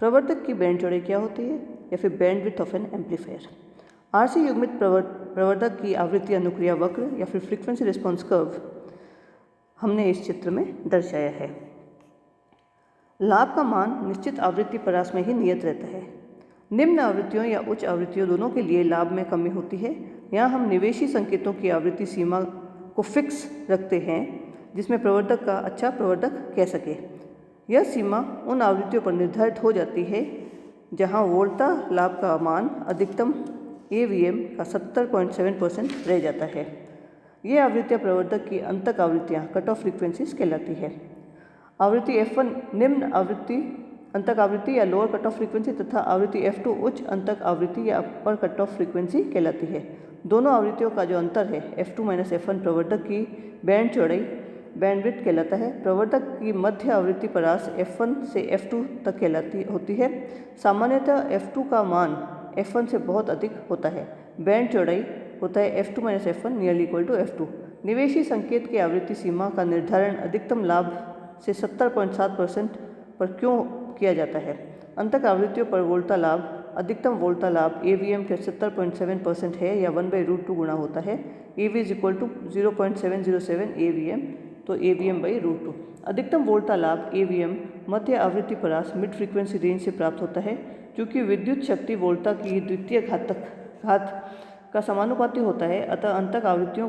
प्रवर्धक की बैंड चौड़ाई क्या होती है, या फिर bandwidth of N amplifier. RC युग्मित प्रवर्धक की आवृत्ति अनुक्रिया वक्र या फिर फ्रीक्वेंसी रिस्पॉन्स कर्व हमने इस चित्र में दर्शाया है। लाभ का मान निश्चित आवृत्ति परास में ही नियत रहता है। निम्न आवृत्तियों या उच्च आवृत्तियों दोनों के लिए लाभ में कमी होती है। यहाँ हम निवेशी संकेतों की आवृत्ति सीमा को फिक्स रखते हैं जिसमें प्रवर्धक का अच्छा प्रवर्धक कह सके। यह सीमा उन आवृत्तियों पर निर्धारित हो जाती है जहाँ वोल्टा लाभ का मान अधिकतम AVM का 70.7% रह जाता है। ये आवृत्तियाँ प्रवर्धक की अंतक आवृत्तियाँ कट ऑफ फ्रीक्वेंसीज कहलाती है। आवृत्ति F1 निम्न आवृत्ति अंतक आवृत्ति या लोअर कट ऑफ फ्रीक्वेंसी तथा आवृत्ति F2 उच्च अंतक आवृत्ति या अपर कट ऑफ फ्रीक्वेंसी कहलाती है। दोनों आवृत्तियों का जो अंतर है F2 - F1 प्रवर्धक की बैंड चौड़ाई बैंडविड्थ कहलाता है। प्रवर्धक की मध्य आवृत्ति परास F1 से F2 तक कहलाती होती है। सामान्यतः F2 का मान F1 से बहुत अधिक होता है। बैंड चौड़ाई होता है F2 - F1 = F2। निवेशी संकेत की आवृत्ति सीमा का निर्धारण अधिकतम लाभ से 70.7% पर क्यों किया जाता है। अंतक आवृत्तियों पर वोल्टा लाभ अधिकतम वोल्टा लाभ AVM के 70.7% है या 1/√2 गुणा होता है। AV = 0.707 AVM, तो AVM/√2। अधिकतम वोल्टा लाभ AVM मध्य आवृत्ति परास मिड फ्रीक्वेंसी रेंज से प्राप्त होता है। क्योंकि विद्युत शक्ति वोल्टा की द्वितीय घात का समानुपाती होता है, अतः अंतक आवृत्तियों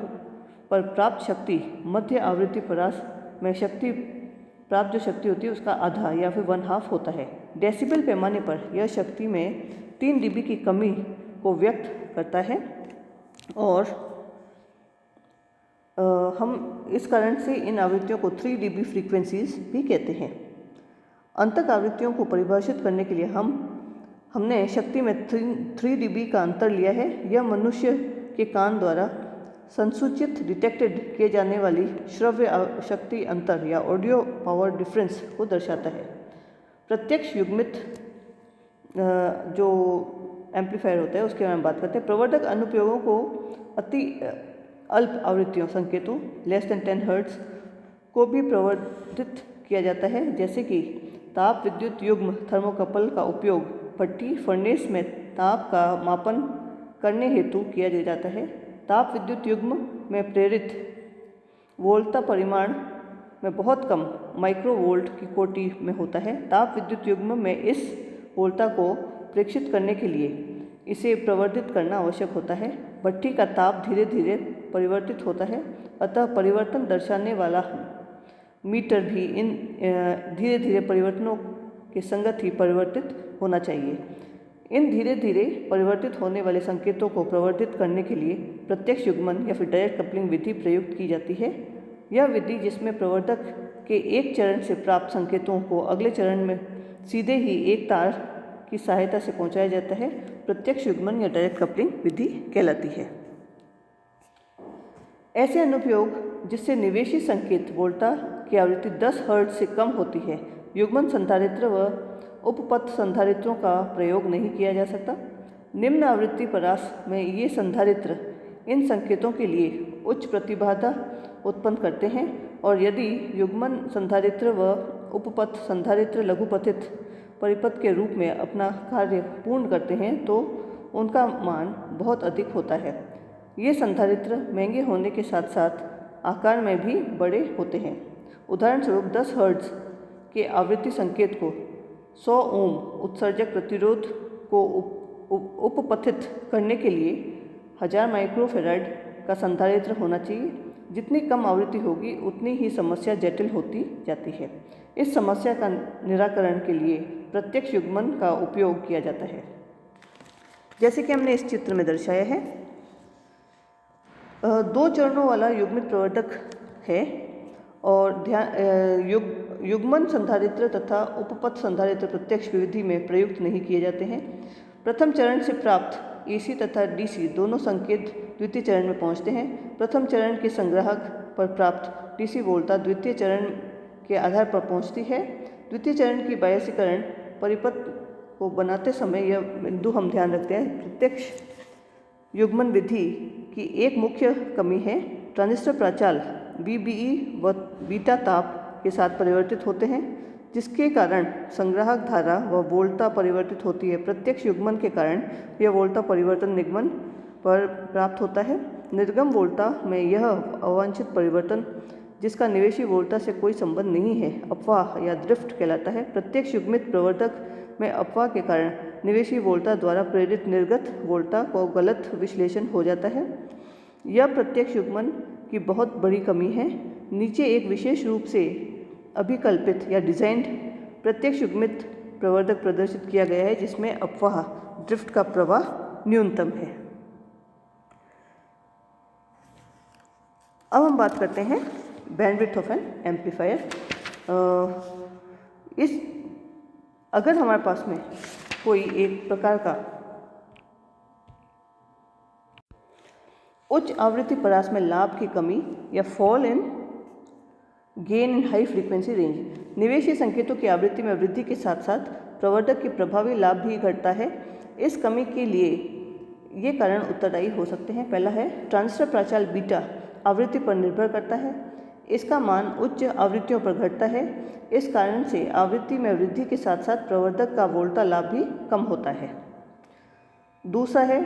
पर प्राप्त शक्ति मध्य आवृत्ति परास में शक्ति प्राप्त जो शक्ति होती है उसका आधा या फिर 1/2 होता है। डेसिबल पैमाने पर यह शक्ति में 3 dB की कमी को व्यक्त करता है और हम इस कारण से इन आवृत्तियों को 3 dB फ्रीक्वेंसीज भी कहते हैं। अंतक आवृत्तियों को परिभाषित करने के लिए हमने शक्ति में 3 dB का अंतर लिया है। यह मनुष्य के कान द्वारा संसूचित डिटेक्टेड किए जाने वाली श्रव्य शक्ति अंतर या ऑडियो पावर डिफरेंस को दर्शाता है। प्रत्यक्ष युग्मित जो एम्पलीफायर होता है उसके बारे में बात करते हैं। प्रवर्धक अनुप्रयोगों को अति अल्प आवृत्तियों संकेतों लेस देन 10 हर्ट्ज को भी प्रवर्धित किया जाता है, जैसे कि ताप विद्युत युग्म थर्मोकपल का उपयोग भट्टी फर्नेस में ताप का मापन करने हेतु किया जाता है। ताप विद्युत युग्म में प्रेरित वोल्टा परिमाण में बहुत कम माइक्रोवोल्ट की कोटि में होता है। ताप विद्युत युग्म में इस वोल्टा को प्रेक्षित करने के लिए इसे प्रवर्धित करना आवश्यक होता है। भट्टी का ताप धीरे धीरे परिवर्तित होता है, अतः परिवर्तन दर्शाने वाला मीटर भी इन धीरे धीरे परिवर्तनों के संगत ही परिवर्तित होना चाहिए। इन धीरे धीरे परिवर्तित होने वाले संकेतों को प्रवर्धित करने के लिए प्रत्यक्ष युग्मन या फिर डायरेक्ट कपलिंग विधि प्रयुक्त की जाती है। यह विधि जिसमें प्रवर्धक के एक चरण से प्राप्त संकेतों को अगले चरण में सीधे ही एक तार की सहायता से पहुंचाया जाता है, प्रत्यक्ष युग्मन या डायरेक्ट कपलिंग विधि कहलाती है। ऐसे अनुप्रयोग जिससे निवेशी संकेत वोल्टा की आवृत्ति 10 हर्ट्ज से कम होती है, युग्मन संधारित्र व उपपथ संधारित्रों का प्रयोग नहीं किया जा सकता। निम्न आवृत्ति परास में ये संधारित्र इन संकेतों के लिए उच्च प्रतिबाधा उत्पन्न करते हैं और यदि युग्मन संधारित्र व उपपथ संधारित्र लघुपथित परिपथ के रूप में अपना कार्य पूर्ण करते हैं तो उनका मान बहुत अधिक होता है। ये संधारित्र महंगे होने के साथ साथ आकार में भी बड़े होते हैं। उदाहरण स्वरूप 10 हर्ट्ज के आवृत्ति संकेत को 100 ओम उत्सर्जक प्रतिरोध को उपपथित करने के लिए 1000 माइक्रोफेराड का संधारित्र होना चाहिए। जितनी कम आवृत्ति होगी उतनी ही समस्या जटिल होती जाती है। इस समस्या का निराकरण के लिए प्रत्यक्ष युग्मन का उपयोग किया जाता है, जैसे कि हमने इस चित्र में दर्शाया है। 2 चरणों वाला युग्मित प्रवर्धक है और युग्मन संधारित्र तथा उपपथ संधारित्र प्रत्यक्ष विधि में प्रयुक्त नहीं किए जाते हैं। प्रथम चरण से प्राप्त AC तथा DC दोनों संकेत द्वितीय चरण में पहुंचते हैं। प्रथम चरण के संग्राहक पर प्राप्त DC वोल्टा द्वितीय चरण के आधार पर पहुंचती है। द्वितीय चरण की बायसीकरण परिपथ को बनाते समय यह बिंदु हम ध्यान रखते हैं। प्रत्यक्ष युग्मन विधि की एक मुख्य कमी है, ट्रांजिस्टर प्राचाल VBE व बीटा ताप के साथ परिवर्तित होते हैं जिसके कारण संग्राहक धारा व वोल्टा परिवर्तित होती है। प्रत्यक्ष युग्मन के कारण यह वोल्टा परिवर्तन निगमन पर प्राप्त होता है। निर्गम वोल्टा में यह अवांछित परिवर्तन जिसका निवेशी वोल्टा से कोई संबंध नहीं है अपवाह या ड्रिफ्ट कहलाता है। प्रत्यक्ष युग्मित प्रवर्धक में अपवाह के कारण निवेशी वोल्टा द्वारा प्रेरित निर्गत वोल्टा को गलत विश्लेषण हो जाता है। यह प्रत्यक्ष युग्मन की बहुत बड़ी कमी है। नीचे एक विशेष रूप से अभिकल्पित या डिजाइंड प्रत्यक्ष युग्मित प्रवर्धक प्रदर्शित किया गया है जिसमें अपवाह ड्रिफ्ट का प्रवाह न्यूनतम है। अब हम बात करते हैं बैंडविड्थ ऑफ एन एम्पलीफायर। अगर हमारे पास में कोई एक प्रकार का उच्च आवृत्ति परास में लाभ की कमी या fall in gain in high frequency range, निवेशी संकेतों की आवृत्ति में वृद्धि के साथ साथ प्रवर्धक की प्रभावी लाभ भी घटता है। इस कमी के लिए ये कारण उत्तरदायी हो सकते हैं। पहला है ट्रांजिस्टर प्राचाल बीटा आवृत्ति पर निर्भर करता है। इसका मान उच्च आवृत्तियों पर घटता है। इस कारण से आवृत्ति में वृद्धि के साथ साथ प्रवर्धक का वोल्टा लाभ भी कम होता है। दूसरा है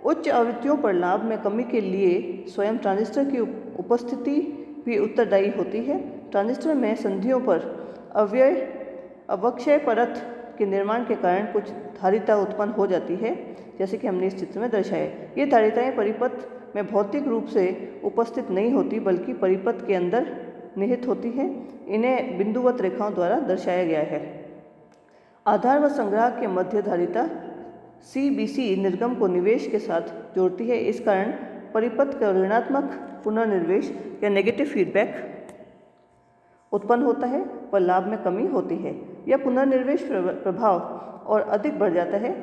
उच्च आवृत्तियों पर लाभ में कमी के लिए स्वयं ट्रांजिस्टर की उपस्थिति भी उत्तरदायी होती है। ट्रांजिस्टर में संधियों पर अवक्षय परत के निर्माण के कारण कुछ धारिता उत्पन्न हो जाती है, जैसे कि हमने इस चित्र में दर्शाया। ये धारिताएं परिपथ में भौतिक रूप से उपस्थित नहीं होती बल्कि परिपथ के अंदर निहित होती हैं। इन्हें बिंदुवत रेखाओं द्वारा दर्शाया गया है। आधार व संग्राहक के मध्य धारिता CBC निर्गम को निवेश के साथ जोड़ती है। इस कारण परिपथ का ऋणात्मक पुनर्निर्वेश या नेगेटिव फीडबैक उत्पन्न होता है पर लाभ में कमी होती है। यह पुनर्निर्वेश प्रभाव और अधिक बढ़ जाता है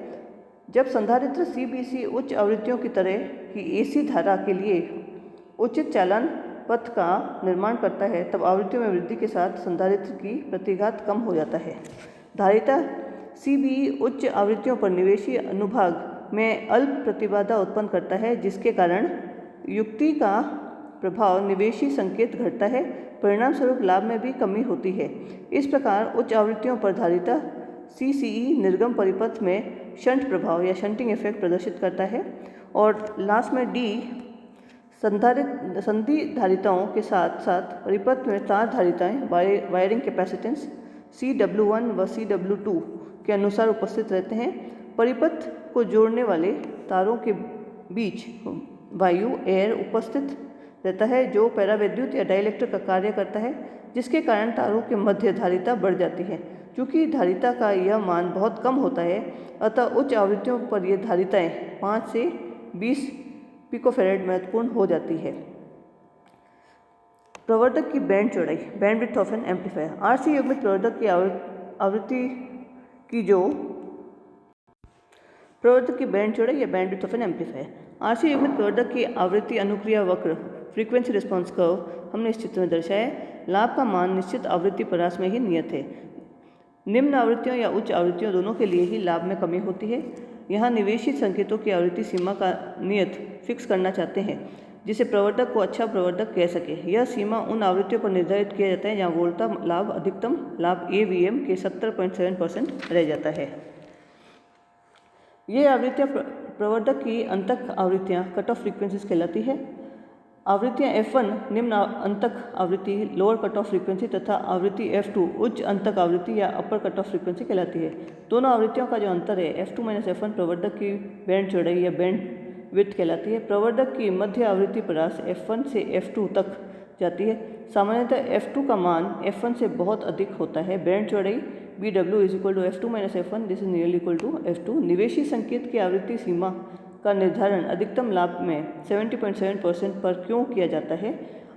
जब संधारित्र CBC उच्च आवृत्तियों की तरह की AC धारा के लिए उचित चालन पथ का निर्माण करता है। तब आवृत्तियों में वृद्धि के साथ संधारित्र की प्रतिघात कम हो जाता है। धारिता CBE उच्च आवृत्तियों पर निवेशी अनुभाग में अल्प प्रतिबाधा उत्पन्न करता है, जिसके कारण युक्ति का प्रभाव निवेशी संकेत घटता है। परिणाम स्वरूप लाभ में भी कमी होती है। इस प्रकार उच्च आवृत्तियों पर धारिता CCE निर्गम परिपथ में शंट प्रभाव या शंटिंग इफेक्ट प्रदर्शित करता है। और लास्ट में D संधि धारिताओं के साथ साथ परिपथ में तार धारिताएं वायरिंग कैपेसिटेंस CW1 व CW2 के अनुसार उपस्थित रहते हैं। परिपथ को जोड़ने वाले तारों के बीच वायु एयर उपस्थित रहता है जो पैरावैद्युत या डाइलेक्ट्रिक का कार्य करता है, जिसके कारण तारों के मध्य धारिता बढ़ जाती है। चूँकि धारिता का यह मान बहुत कम होता है, अतः उच्च आवृत्तियों पर यह धारिताएं 5 से 20 पिकोफैरेड महत्वपूर्ण हो जाती है। प्रवर्धक की बैंड चौड़ाई bandwidth of N amplifier. RC युग्मित प्रवर्धक की आवृत्ति की जो प्रवर्धक की बैंड चौड़ाई या bandwidth of N amplifier. RC युग्मित प्रवर्धक की आवृत्ति अनुक्रिया वक्र फ्रीक्वेंसी रिस्पांस कर्व हमने इस चित्र में दर्शाया है। लाभ का मान निश्चित आवृत्ति परास में ही नियत है। निम्न आवृत्तियों या उच्च आवृत्तियों दोनों के लिए ही लाभ में कमी होती है। यहाँ निवेशित संकेतों की आवृत्ति सीमा का नियत फिक्स करना चाहते हैं जिसे प्रवर्धक को अच्छा प्रवर्धक कह सके। यह सीमा उन आवृत्तियों पर निर्धारित किया जाता है जहाँ वोल्टा लाभ अधिकतम लाभ AVM के 70.7% रह जाता है। ये आवृत्तियाँ प्रवर्धक की अंतक आवृत्तियाँ कट ऑफ फ्रीक्वेंसीज कहलाती है। आवृत्तियाँ F1 निम्न अंतक आवृत्ति लोअर कट ऑफ फ्रीक्वेंसी तथा आवृत्ति F2 उच्च अंतक आवृत्ति या अपर कट ऑफ फ्रीक्वेंसी कहलाती है। दोनों आवृत्तियों का जो अंतर है F2-F1 प्रवर्धक की बैंड चौड़ाई या बैंड विड्थ कहलाती है। प्रवर्धक की मध्य आवृत्ति परास F1 से F2 तक जाती है। सामान्यतः F2 का मान F1 से बहुत अधिक होता है। बैंड चौड़ाई BW = F2-F1 this is nearly equal to F2। निवेशी संकेत की आवृत्ति सीमा का निर्धारण अधिकतम लाभ में 70.7% पर क्यों किया जाता है?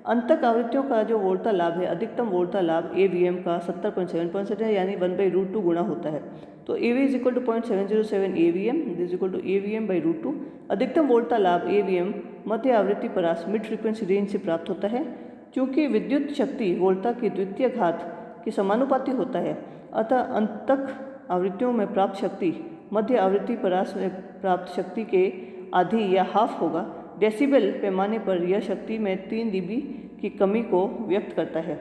अंतक आवृत्तियों का जो वोल्टा लाभ है अधिकतम वोल्टा लाभ AVM का 70.7% है, यानी 1/√2 गुणा होता है। तो AV = 0.707 AVM this equal to AVM/√2। अधिकतम वोल्टा लाभ AVM मध्य आवृत्ति परास मिड फ्रीक्वेंसी रेंज से प्राप्त होता है। क्योंकि विद्युत शक्ति वोल्टा की द्वितीय घात के समानुपाती होता है, अतः अंतक आवृत्तियों में प्राप्त शक्ति मध्य आवृत्ति परास में प्राप्त शक्ति के आधी या हाफ होगा। डेसिबल पैमाने पर यह शक्ति में 3 dB की कमी को व्यक्त करता है।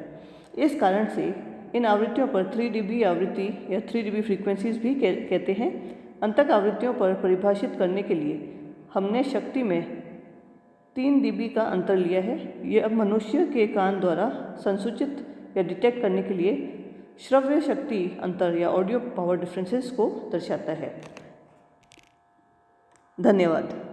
इस कारण से इन आवृत्तियों पर 3 dB आवृत्ति या 3 dB फ्रीक्वेंसीज भी कहते हैं। अंतक आवृत्तियों पर परिभाषित करने के लिए हमने शक्ति में 3 dB का अंतर लिया है। ये अब मनुष्य के कान द्वारा संसूचित या डिटेक्ट करने के लिए श्रव्य शक्ति अंतर या ऑडियो पावर डिफरेंसेस को दर्शाता है। धन्यवाद।